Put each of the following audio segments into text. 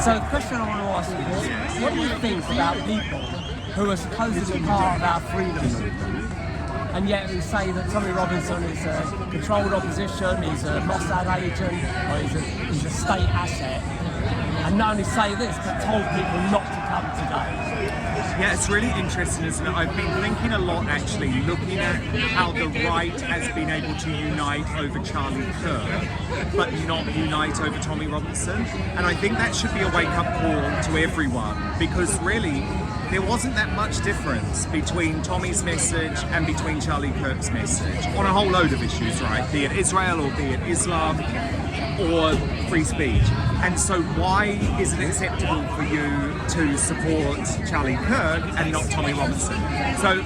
So the question I want to ask you is, what do you think about people who are supposedly part of our freedom movement, and yet who say that Tommy Robinson is a controlled opposition, he's a Mossad agent, or he's a state asset, and not only say this, but told people not to come today? Yeah, it's really interesting, isn't it? I've been thinking a lot, actually, looking at how the right has been able to unite over Charlie Kirk, but not unite over Tommy Robinson. And I think that should be a wake-up call to everyone, because really, there wasn't that much difference between Tommy's message and between Charlie Kirk's message on a whole load of issues, right? Be it Israel or be it Islam or free speech. And so why is it acceptable for you to support Charlie Kirk and not Tommy Robinson? So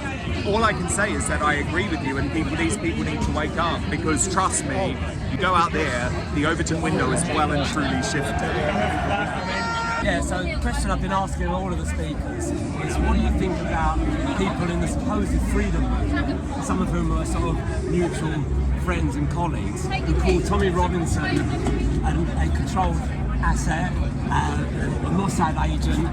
all I can say is that I agree with you, and these people need to wake up, because trust me, you go out there, the Overton window is well and truly shifted. Yeah, so the question I've been asking all of the speakers is, what do you think about people in the supposed freedom movement, some of whom are sort of mutual friends and colleagues, who call Tommy Robinson a controlled asset, a Mossad agent,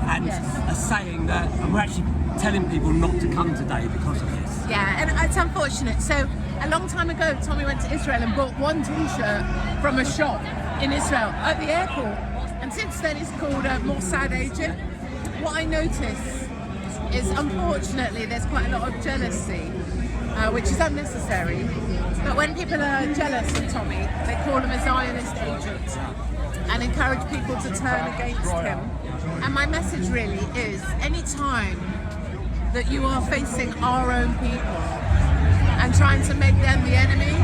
and are saying that, and we're actually telling people not to come today because of this? Yeah, and it's unfortunate. So a long time ago, Tommy went to Israel and bought one t-shirt from a shop in Israel at the airport. And since then he's called a Mossad agent. What I notice is, unfortunately, there's quite a lot of jealousy, which is unnecessary. But when people are jealous of Tommy, they call him a Zionist agent and encourage people to turn against him. And my message really is, any time that you are facing our own people and trying to make them the enemy,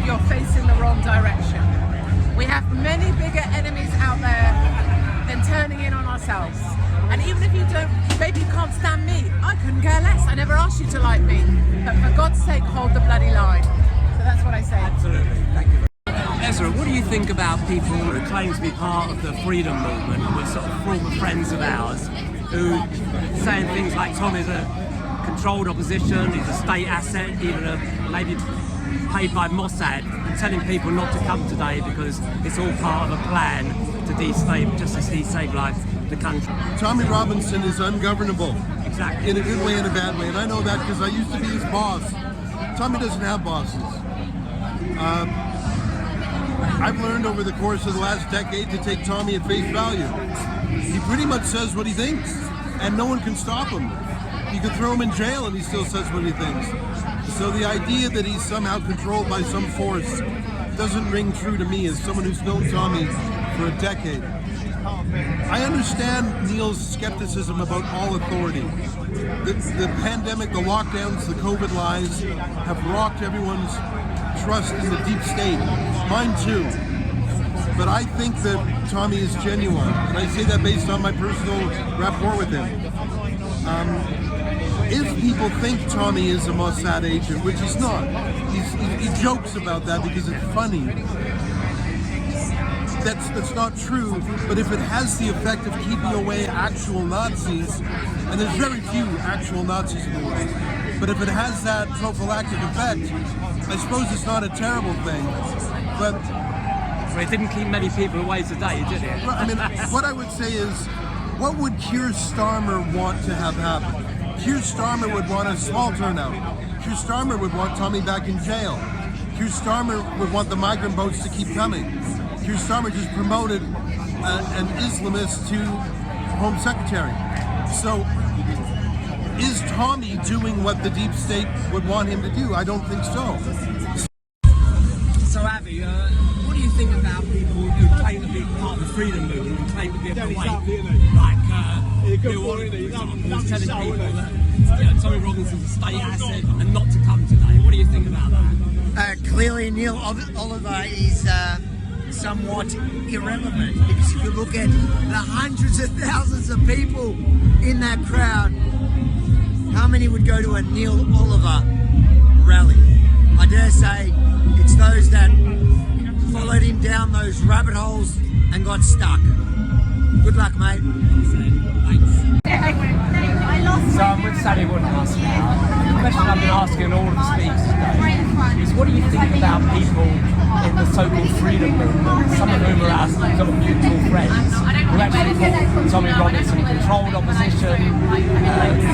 you're facing the wrong direction. We have many bigger enemies out there than turning in on ourselves. And even if you don't, maybe you can't stand me, I couldn't care less. I never asked you to like me. But for God's sake, hold the bloody line. So that's what I say. Absolutely. Thank you. Ezra, what do you think about people who claim to be part of the freedom movement, who are sort of former friends of ours, who saying things like Tommy's a controlled opposition, he's a state asset, even maybe paid by Mossad, and telling people not to come today because it's all part of a plan to destabilize the country? Tommy Robinson is ungovernable. Exactly. In a good way and a bad way, and I know that because I used to be his boss. Tommy doesn't have bosses. I've learned over the course of the last decade to take Tommy at face value. He pretty much says what he thinks, and no one can stop him. You can throw him in jail and he still says what he thinks. So the idea that he's somehow controlled by some force doesn't ring true to me as someone who's known Tommy for a decade. I understand Neil's skepticism about all authority. The pandemic, the lockdowns, the COVID lies have rocked everyone's trust in the deep state. Mine too. But I think that Tommy is genuine, and I say that based on my personal rapport with him. If people think Tommy is a Mossad agent, which he's not, he jokes about that because it's funny. That's not true, but if it has the effect of keeping away actual Nazis, and there's very few actual Nazis in the world, but if it has that prophylactic effect, I suppose it's not a terrible thing. But well, it didn't keep many people away today, did it? I mean, what I would say is, what would Keir Starmer want to have happen? Keir Starmer would want a small turnout. Keir Starmer would want Tommy back in jail. Keir Starmer would want the migrant boats to keep coming. Keir Starmer just promoted an Islamist to Home Secretary. So, is Tommy doing what the deep state would want him to do? I don't think so. So Abby, what do you think about people who claim to be part of the freedom movement and claim to be a awake, like Bill Oliver, who's telling people that Tommy Robinson's a state asset and not to come today? What do you think about that? Clearly Neil Oliver is somewhat irrelevant, because if you look at the hundreds of thousands of people in that crowd, how many would go to a Neil Oliver rally? I dare say it's those that followed him down those rabbit holes and got stuck. Good luck, mate. Thanks. So I'm with Sally Woodhouse now. The question I've been asking all of the speakers today is, what do you think about people in the so-called freedom movement, some of whom are our sort of mutual friends, who actually call Tommy Robinson controlled opposition,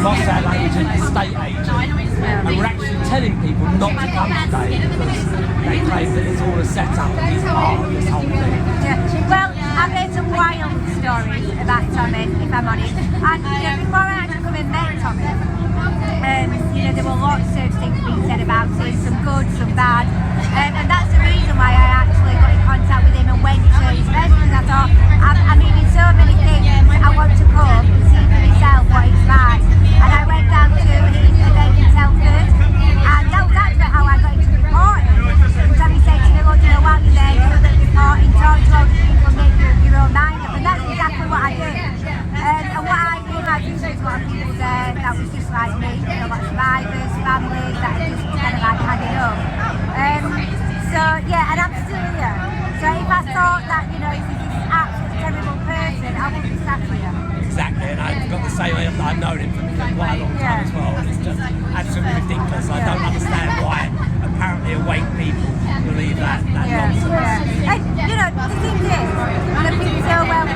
Mossad agent, state agent, and we're actually telling people not to come today because they claim that it's all a setup and he's part of this whole thing. Yeah. Well, I've heard some wild stories about Tommy, if I'm honest. And before I actually come and met Tommy, there were lots of things being said about him, some good, some bad, and that's the reason why I actually got in contact with him and went to his event, because I thought, I'm reading so many things, I want to come and see for myself what it's like. And I went down to his event in Sept, and that was actually how I got into reporting. Tommy said to me, look, while you're there, do a bit of reporting, talk to other people, make your own mind up, and that's exactly what I did. And what I realised is there's a lot of people there that was just like me, like survivors, families that are just kind of like had it up. So yeah, and I'm still here. So if I thought that, he was this absolutely terrible person, I wouldn't be sat here. Exactly, and I've got to say I've known him for quite a long time as well, and it's just absolutely ridiculous. I don't understand why apparently awake people believe that nonsense. And the thing is, people say, well,